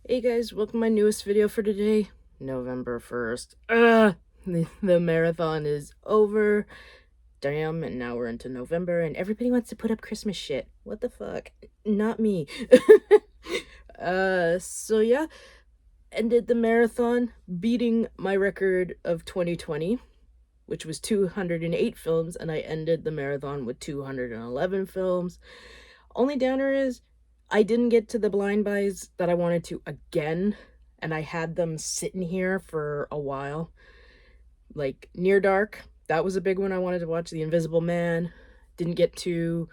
Hey guys, welcome to my newest video for today, November 1st. The marathon is over. Damn, and now we're into November and everybody wants to put up Christmas shit. What the fuck? Not me. So yeah, ended the marathon beating my record of 2020, which was 208 films, and I ended the marathon with 211 films. Only downer is I didn't get to the blind buys that I wanted to again, and I had them sitting here for a while. Like Near Dark, that was a big one I wanted to watch. The Invisible Man, didn't get to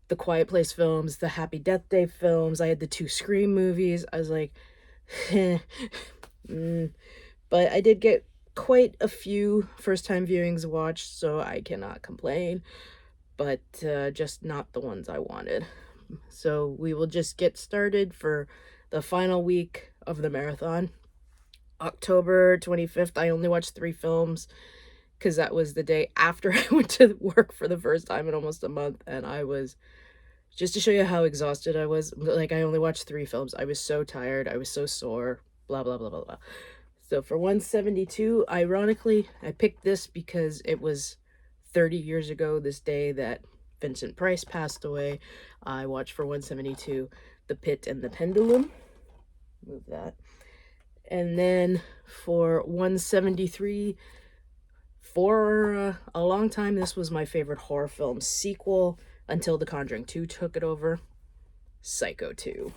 the Quiet Place films, the Happy Death Day films. I had the two Scream movies. I was like, but I did get quite a few first-time viewings watched, so I cannot complain. But just not the ones I wanted. So we will just get started for the final week of the marathon. October 25th, I only watched 3 films because that was the day after I went to work for the first time in almost a month, and I was, just to show you how exhausted I was, like I only watched 3 films. I was so tired, I was so sore, blah blah blah blah blah. So for 172, ironically, I picked this because it was 30 years ago this day that Vincent Price passed away. I watched for 172 The Pit and the Pendulum. Move that. And then for 173, for a long time, this was my favorite horror film sequel until The Conjuring 2 took it over. Psycho 2.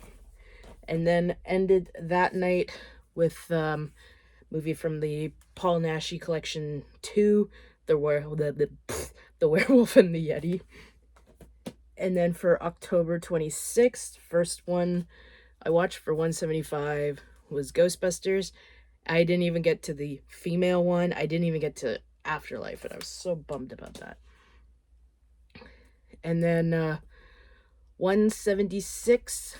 And then ended that night with movie from the Paul Naschy collection 2, the Werewolf and the Yeti. And then for October 26th, first one I watched for 175 was Ghostbusters. I didn't even get to the female one. I didn't even get to Afterlife, and I was so bummed about that. And then 176,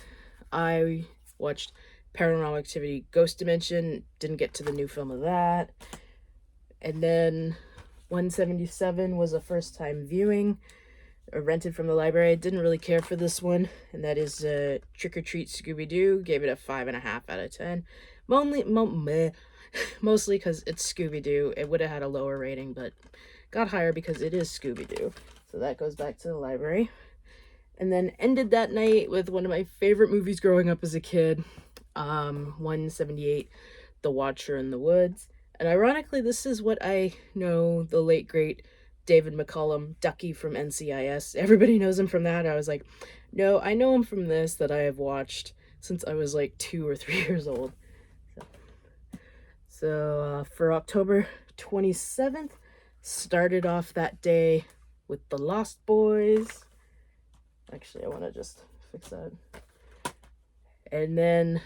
I watched Paranormal Activity Ghost Dimension. Didn't get to the new film of that. And then 177 was a first time viewing, rented from the library. I didn't really care for this one, and that is Trick or Treat Scooby-Doo. Gave it a 5.5 out of 10. Mostly because it's Scooby-Doo. It would have had a lower rating, but got higher because it is Scooby-Doo. So that goes back to the library. And then ended that night with one of my favorite movies growing up as a kid, 178, The Watcher in the Woods. And ironically, this is what I know the late, great David McCallum, Ducky from NCIS. Everybody knows him from that. I was like, no, I know him from this that I have watched since I was like 2 or 3 years old. So for October 27th, started off that day with The Lost Boys. Actually, I want to just fix that. And then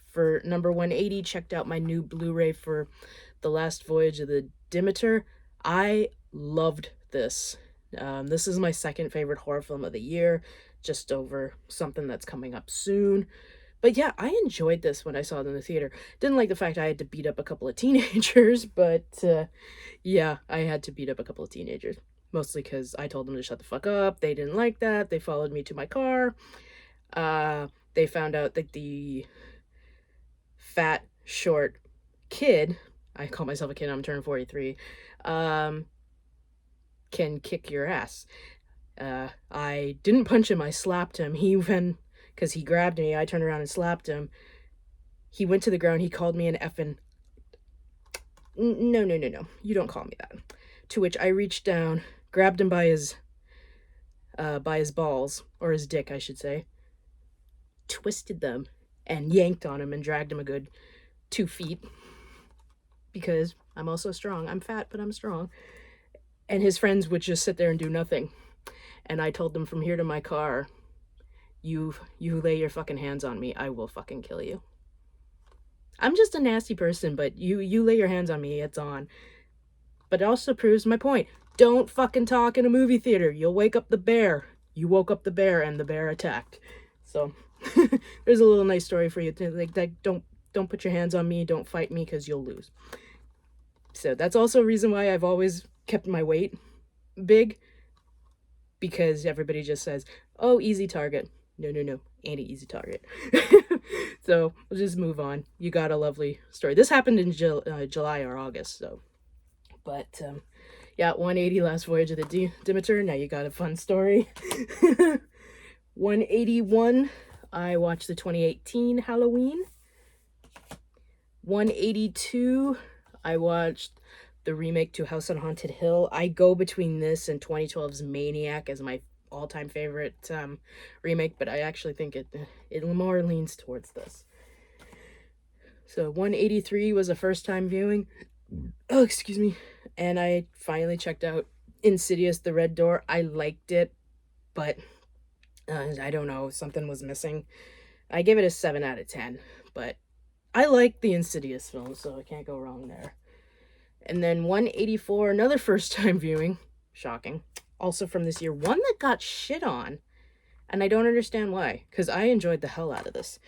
for number 180, checked out my new Blu-ray for The Last Voyage of the Demeter. I loved this. This is my second favorite horror film of the year, just over something that's coming up soon. But yeah, I enjoyed this when I saw it in the theater. Didn't like the fact I had to beat up a couple of teenagers, but yeah, I had to beat up a couple of teenagers. Mostly because I told them to shut the fuck up. They didn't like that. They followed me to my car. They found out that the fat, short kid, I call myself a kid, I'm turning 43, can kick your ass. I didn't punch him, I slapped him. He went, because he grabbed me, I turned around and slapped him. He went to the ground, he called me an effing... No, you don't call me that. To which I reached down, grabbed him by his balls, or his dick, I should say, twisted them, and yanked on him and dragged him a good 2 feet. Because I'm also strong. I'm fat, but I'm strong. And his friends would just sit there and do nothing. And I told them, from here to my car, you lay your fucking hands on me, I will fucking kill you. I'm just a nasty person, but you lay your hands on me, it's on. But it also proves my point. Don't fucking talk in a movie theater. You'll wake up the bear. You woke up the bear and the bear attacked. So there's a little nice story for you. Like, don't put your hands on me. Don't fight me because you'll lose. So that's also a reason why I've always kept my weight big. Because everybody just says, oh, easy target. No. Andy, easy target. So we'll just move on. You got a lovely story. This happened in July or August, so. But yeah, 180 Last Voyage of the Demeter. Now you got a fun story. 181, I watched the 2018 Halloween. 182, I watched the remake to House on Haunted Hill. I go between this and 2012's Maniac as my all-time favorite remake, but I actually think it more leans towards this. So 183 was a first-time viewing. Oh, excuse me. And I finally checked out Insidious: The Red Door. I liked it, but I don't know, something was missing. I give it a 7 out of 10, but I like the Insidious films, so I can't go wrong there. And then 184, another first-time viewing. Shocking. Also from this year. One that got shit on, and I don't understand why, because I enjoyed the hell out of this.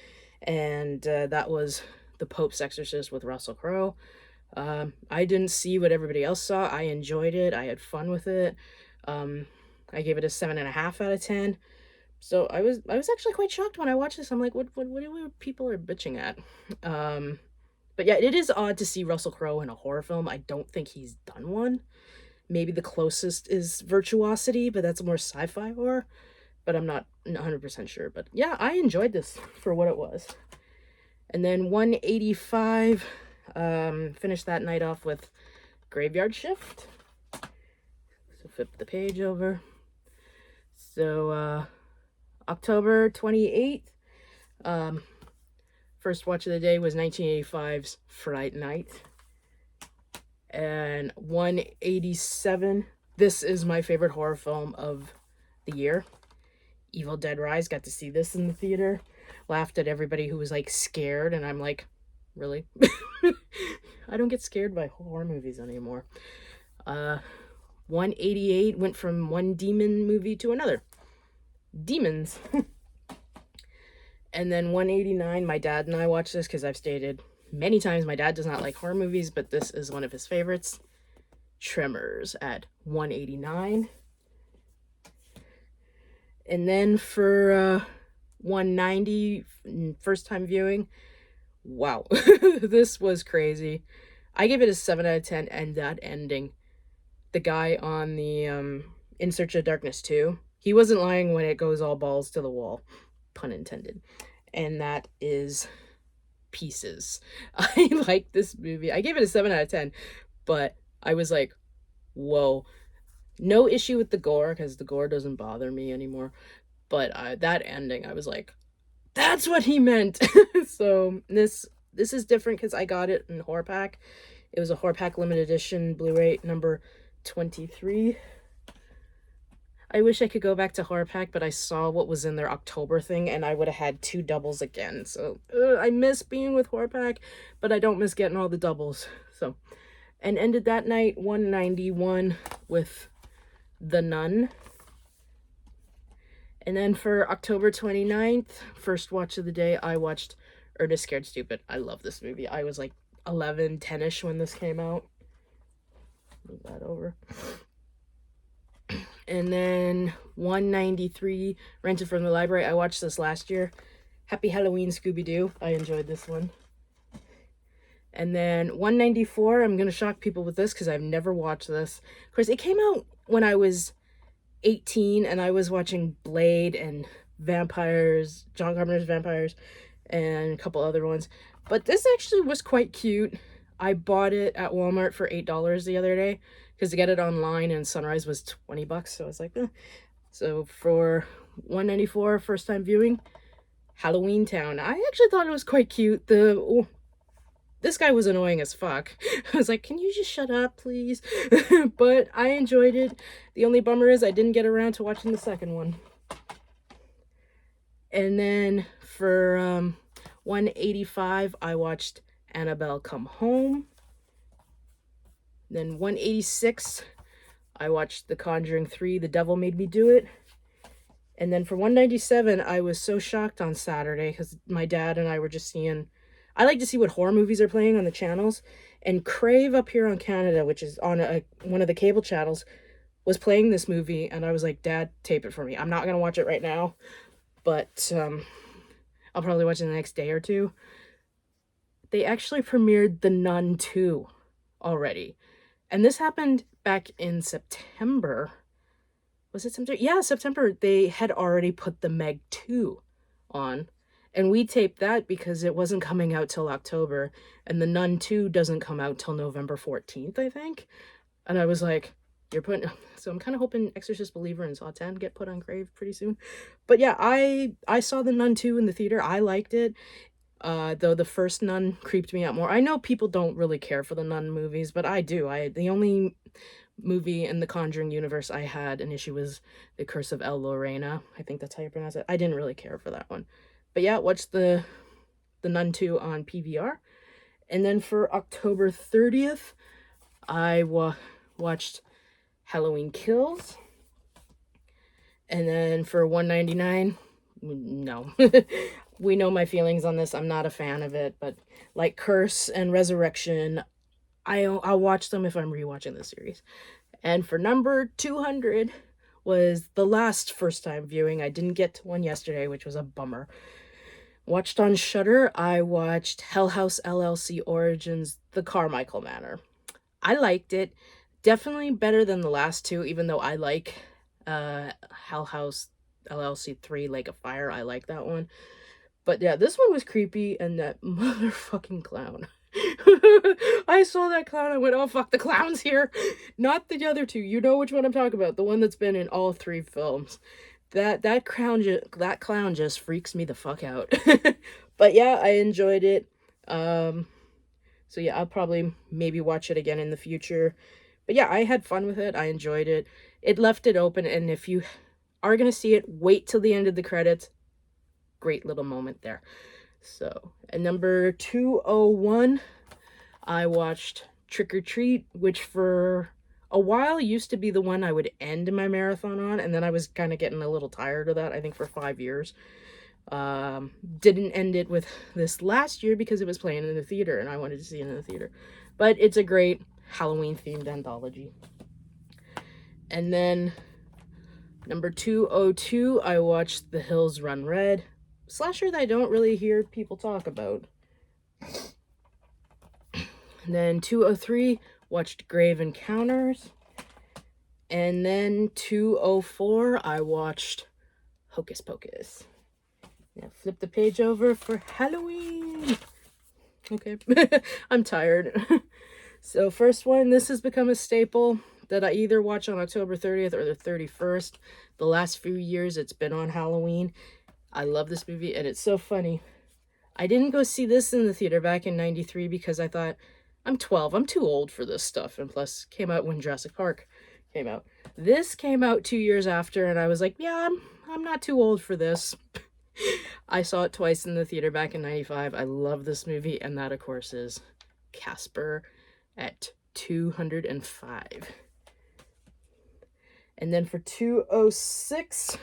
And that was The Pope's Exorcist with Russell Crowe. I didn't see what everybody else saw. I enjoyed it. I had fun with it. I gave it a 7.5 out of 10. So I was actually quite shocked when I watched this. I'm like, what people are bitching at? But yeah, it is odd to see Russell Crowe in a horror film. I don't think he's done one. Maybe the closest is Virtuosity, but that's more sci-fi horror. But I'm not 100% sure. But yeah, I enjoyed this for what it was. And then 185, finished that night off with Graveyard Shift. So flip the page over. So October 28th, first watch of the day was 1985's Fright Night. And 187, this is my favorite horror film of the year. Evil Dead Rise, got to see this in the theater. Laughed at everybody who was like scared, and I'm like, really? I don't get scared by horror movies anymore. 188, went from one demon movie to another. Demons. And then 189, my dad and I watched this because I've stated many times my dad does not like horror movies, but this is one of his favorites. Tremors at 189. And then for 190, first time viewing, wow, this was crazy. I gave it a 7 out of 10, and that ending, the guy on the In Search of Darkness 2, he wasn't lying when it goes all balls to the wall, pun intended. And that is Pieces. I like this movie. I gave it a 7 out of 10, but I was like, whoa. No issue with the gore, because the gore doesn't bother me anymore. But that ending, I was like, that's what he meant. So this is different because I got it in Horror Pack. It was a Horror Pack limited edition Blu-ray number 23. I wish I could go back to Horror Pack, but I saw what was in their October thing, and I would have had 2 doubles again. So I miss being with Horror Pack, but I don't miss getting all the doubles. So, and ended that night 191 with The Nun. And then for October 29th, first watch of the day, I watched Ernest Scared Stupid. I love this movie. I was like 11, 10-ish when this came out. Move that over. And then 193, rented from the library. I watched this last year. Happy Halloween, Scooby-Doo. I enjoyed this one. And then 194, I'm going to shock people with this because I've never watched this. Of course, it came out when I was 18 and I was watching Blade and Vampires, John Carpenter's Vampires, and a couple other ones. But this actually was quite cute. I bought it at Walmart for $8 the other day because to get it online and Sunrise was $20. So I was like, eh. So for 194, first time viewing, Halloween Town. I actually thought it was quite cute. This guy was annoying as fuck. I was like, can you just shut up, please? But I enjoyed it. The only bummer is I didn't get around to watching the second one. And then for 185, I watched Annabelle Come Home. Then 186, I watched The Conjuring 3, The Devil Made Me Do It. And then for 197, I was so shocked on Saturday because my dad and I were just seeing... I like to see what horror movies are playing on the channels. And Crave up here on Canada, which is on one of the cable channels, was playing this movie. And I was like, Dad, tape it for me. I'm not going to watch it right now. but I'll probably watch it the next day or two. They actually premiered The Nun 2 already. And this happened back in September. Was it September? Yeah, September. They had already put The Meg 2 on. And we taped that because it wasn't coming out till October. And The Nun 2 doesn't come out till November 14th, I think. And I was like, you're putting... So I'm kind of hoping Exorcist Believer and Saw 10 get put on Crave pretty soon. But yeah, I saw The Nun 2 in the theater. I liked it. Though the first Nun creeped me out more. I know people don't really care for the Nun movies, but I do. The only movie in the Conjuring universe I had an issue was The Curse of El Lorena. I think that's how you pronounce it. I didn't really care for that one. But yeah, watch the Nun 2 on PVR. And then for October 30th, I watched Halloween Kills. And then for $1.99, no. We know my feelings on this. I'm not a fan of it, but like Curse and Resurrection, I'll watch them if I'm rewatching the series. And for number 200 was the last first-time viewing. I didn't get to one yesterday, which was a bummer. Watched on Shudder, I watched Hell House LLC Origins, The Carmichael Manor. I liked it. Definitely better than the last two, even though I like Hell House LLC 3, Lake of Fire. I like that one. But yeah, this one was creepy, and that motherfucking clown. I saw that clown, I went, oh fuck, the clown's here. Not the other two. You know which one I'm talking about. The one that's been in all 3 films. That clown just freaks me the fuck out. But yeah, I enjoyed it. So yeah, I'll probably maybe watch it again in the future. But yeah, I had fun with it. I enjoyed it. It left it open, and if you are gonna see it, wait till the end of the credits. Great little moment there. So, at number 201, I watched Trick or Treat, which for a while used to be the one I would end my marathon on, and then I was kind of getting a little tired of that, I think for 5 years. Didn't end it with this last year because it was playing in the theater, and I wanted to see it in the theater. But it's a great Halloween-themed anthology. And then, number 202, I watched The Hills Run Red. Slasher that I don't really hear people talk about. And then 203, watched Grave Encounters. And then 204, I watched Hocus Pocus. Now flip the page over for Halloween. Okay, I'm tired. So first one, this has become a staple that I either watch on October 30th or the 31st. The last few years it's been on Halloween. I love this movie, and it's so funny. I didn't go see this in the theater back in 93 because I thought, I'm 12, I'm too old for this stuff, and plus, came out when Jurassic Park came out. This came out 2 years after, and I was like, yeah, I'm not too old for this. I saw it twice in the theater back in 95. I love this movie, and that, of course, is Casper at 205. And then for 206,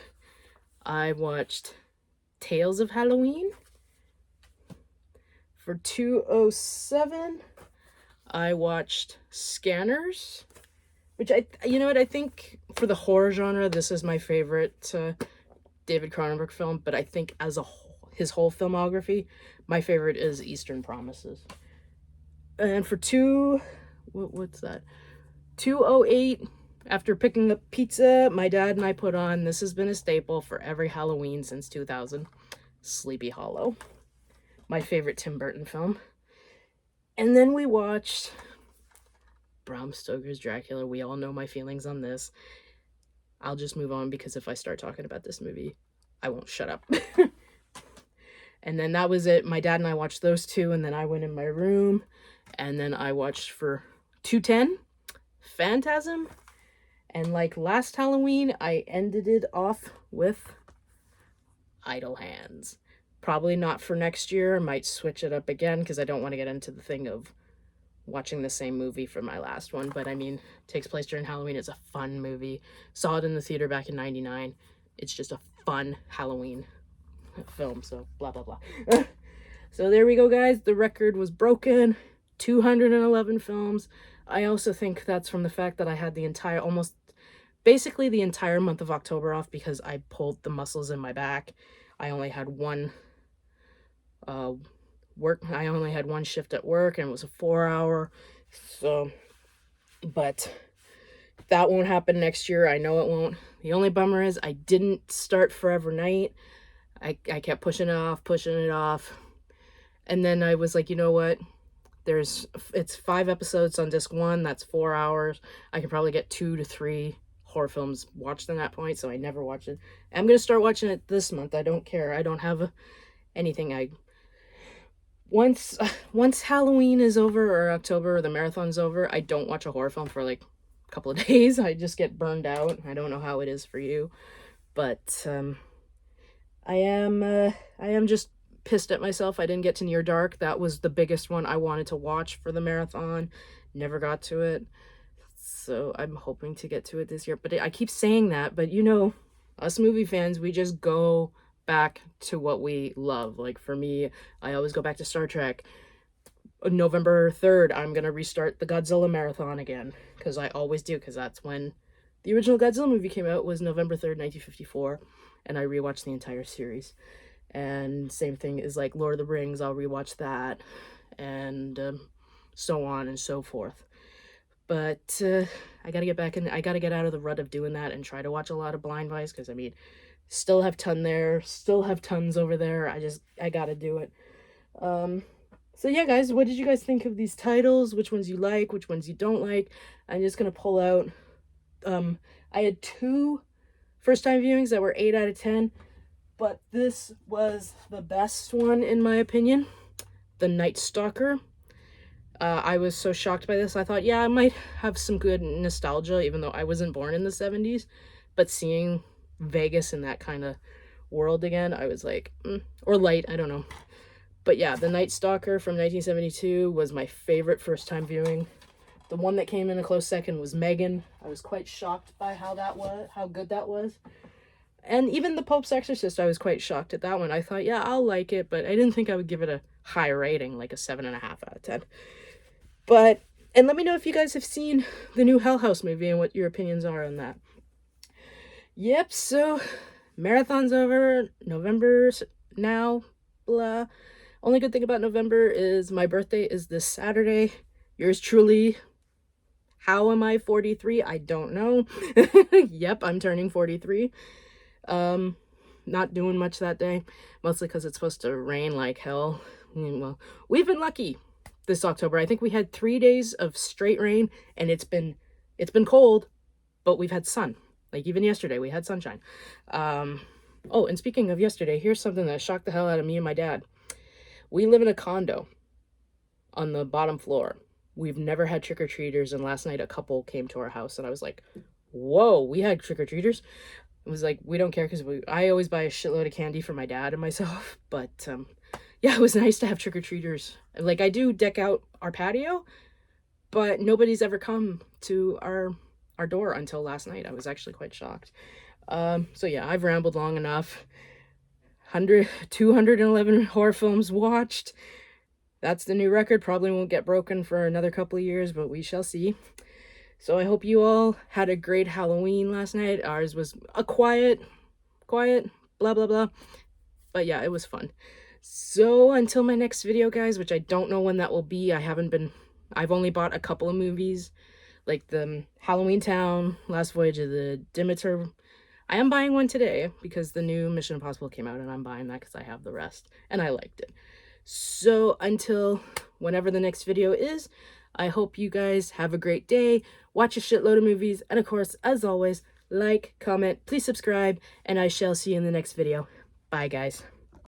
I watched Tales of Halloween. For 207, I watched Scanners, which you know what, I think for the horror genre, this is my favorite David Cronenberg film, but I think as a whole, his whole filmography, my favorite is Eastern Promises. And for what's that? 208, after picking up pizza, my dad and I put on, this has been a staple for every Halloween since 2000, Sleepy Hollow. My favorite Tim Burton film. And then we watched Bram Stoker's Dracula. We all know my feelings on this. I'll just move on because if I start talking about this movie, I won't shut up. And then that was it. My dad and I watched those two, and then I went in my room, and then I watched for 210, Phantasm, and like last Halloween, I ended it off with Idle Hands. Probably not for next year. I might switch it up again because I don't want to get into the thing of watching the same movie for my last one. But I mean, it takes place during Halloween. It's a fun movie. Saw it in the theater back in 99. It's just a fun Halloween film. So blah, blah, blah. So there we go, guys. The record was broken. 211 films. I also think that's from the fact that I had basically the entire month of October off because I pulled the muscles in my back. I only had one I only had one shift at work, and it was a 4-hour. So, but that won't happen next year. I know it won't. The only bummer is I didn't start Forever Knight. I kept pushing it off. And then I was like, you know what? It's 5 episodes on disc 1. That's 4 hours. I could probably get 2 to 3 horror films watched in that point, so I never watched it. I'm going to start watching it this month. I don't care. I don't have anything. Once Halloween is over, or October, or the marathon's over, I don't watch a horror film for like a couple of days. I just get burned out. I don't know how it is for you, but I am just pissed at myself I didn't get to Near Dark. That was the biggest one I wanted to watch for the marathon. Never got to it. So I'm hoping to get to it this year. But I keep saying that, but you know, us movie fans, we just go back to what we love. Like for me, I always go back to Star Trek. November 3rd, I'm going to restart the Godzilla marathon again, because I always do, because that's when the original Godzilla movie came out, was November 3rd, 1954, and I rewatched the entire series. And same thing is like Lord of the Rings, I'll rewatch that, and so on and so forth. But I gotta get back in. I gotta get out of the rut of doing that and try to watch a lot of Blind Vice, because I mean, still have tons over there. I gotta do it. So yeah, guys, what did you guys think of these titles? Which ones you like? Which ones you don't like? I'm just gonna pull out. I had 2 first-time viewings that were 8 out of 10, but this was the best one in my opinion. The Night Stalker. I was so shocked by this. I thought, yeah, I might have some good nostalgia, even though I wasn't born in the 70s. But seeing Vegas in that kind of world again, I was like, or light, I don't know. But yeah, The Night Stalker from 1972 was my favorite first-time viewing. The one that came in a close second was Megan. I was quite shocked by how good that was. And even The Pope's Exorcist, I was quite shocked at that one. I thought, yeah, I'll like it, but I didn't think I would give it a high rating, like a 7.5 out of 10. But, and let me know if you guys have seen the new Hell House movie and what your opinions are on that. Yep, so marathon's over. November's now, blah. Only good thing about November is my birthday is this Saturday. Yours truly. How am I 43? I don't know. Yep, I'm turning 43. Not doing much that day, mostly because it's supposed to rain like hell. Well, we've been lucky this October. I think we had 3 days of straight rain, and it's been cold, but we've had sun. Like even yesterday, we had sunshine. Oh, and speaking of yesterday, here's something that shocked the hell out of me and my dad. We live in a condo on the bottom floor. We've never had trick-or-treaters, and last night a couple came to our house, and I was like, whoa, we had trick-or-treaters? It was like, we don't care, because I always buy a shitload of candy for my dad and myself, but yeah, it was nice to have trick-or-treaters. Like, I do deck out our patio, but nobody's ever come to our door until last night. I was actually quite shocked. So yeah, I've rambled long enough. 211 horror films watched. That's the new record. Probably won't get broken for another couple of years, but we shall see. So I hope you all had a great Halloween last night. Ours was a quiet, blah, blah, blah. But yeah, it was fun. So until my next video, guys, which I don't know when that will be. I've only bought a couple of movies, like the Halloween Town, Last Voyage of the Demeter. I am buying one today because the new Mission Impossible came out, and I'm buying that because I have the rest, and I liked it. So until whenever the next video is, I hope you guys have a great day, watch a shitload of movies, and of course, as always, like, comment, please subscribe, and I shall see you in the next video. Bye, guys.